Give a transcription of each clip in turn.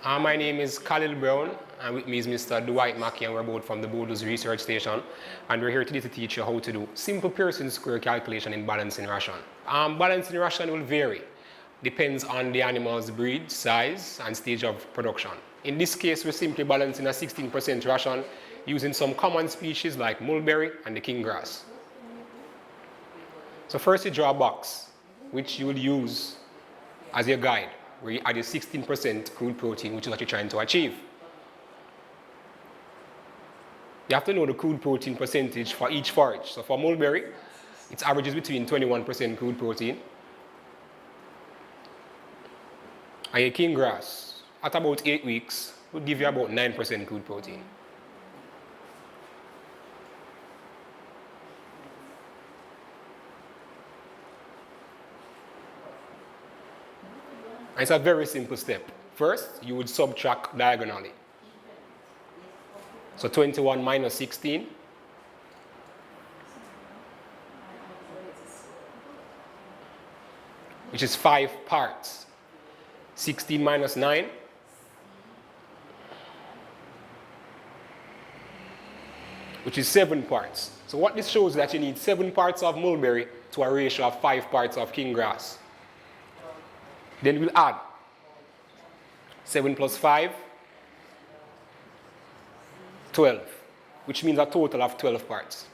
My name is Khalil Brown, and with me is Mr. Dwight Mackey, and we're both from the Boulders Research Station. And we're here today to teach you how to do simple Pearson square calculation in balancing ration. Balancing ration will vary. Depends on the animal's breed, size, and stage of production. In this case, we're simply balancing a 16% ration using some common species like mulberry and the king grass. So first you draw a box, which you will use as your guide, where you add your 16% crude protein, which is what you're trying to achieve. You have to know the crude protein percentage for each forage. So for mulberry, its average is between 21% crude protein. And your king grass, at about 8 weeks, will give you about 9% crude protein. And it's a very simple step. First, you would subtract diagonally. So 21 minus 16. Which is 5 parts. 16 minus 9. Which is 7 parts. So what this shows is that you need 7 parts of mulberry to a ratio of 5 parts of king grass. Then we'll add 7 plus 5, 12, which means a total of 12 parts.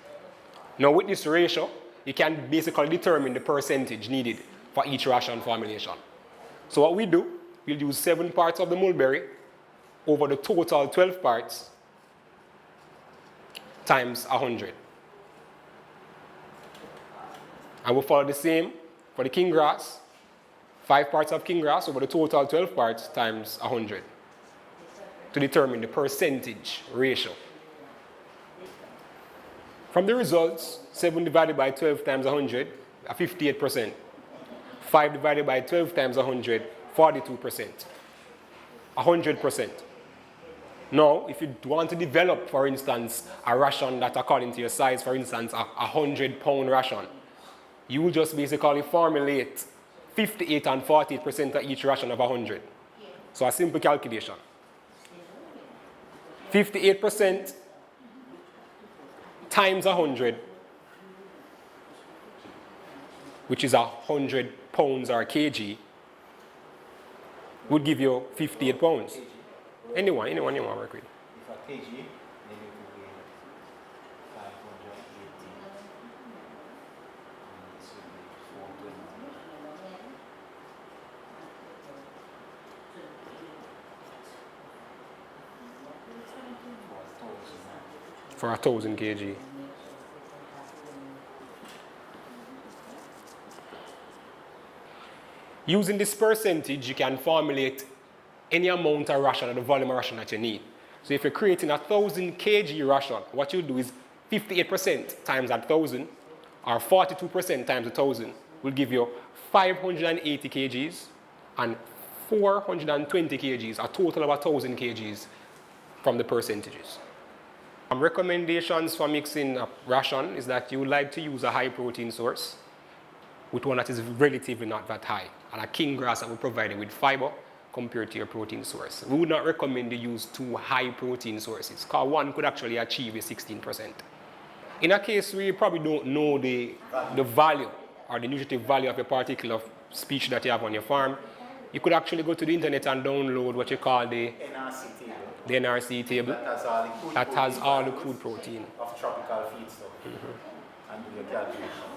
Now with this ratio, you can basically determine the percentage needed for each ration formulation. So what we do, we'll use 7 parts of the mulberry over the total 12 parts times 100. And we'll follow the same for the king grass. 5 parts of king grass over the total 12 parts times 100 to determine the percentage ratio. From the results, 7 divided by 12 times 100, 58%. 5 divided by 12 times 100, 42%. 100%. Now, if you want to develop, for instance, a ration that according to your size, for instance, a 100-pound ration, you will just basically formulate 58 and 48% of each ration of 100. So a simple calculation. 58% times 100, which is 100 pounds or kg, would give you 58 pounds. Anyone you want to work with. If a kg, then it will be 580. This will be 420. For 1,000 kg. Using this percentage, you can formulate any amount of ration or the volume of ration that you need. So if you're creating 1,000 kg ration, what you do is 58% times 1,000 or 42% times 1,000 will give you 580 kgs and 420 kgs, a total of 1,000 kgs from the percentages. Recommendations for mixing a ration is that you would like to use a high protein source with one that is relatively not that high, and a king grass that will provide you with fiber compared to your protein source. We would not recommend you use 2 high protein sources, because one could actually achieve a 16%. In a case where you probably don't know the value or the nutritive value of a particular species that you have on your farm, you could actually go to the internet and download what you call the NRC table. The NRC table That has all the crude protein of tropical feedstock. And do your calculation.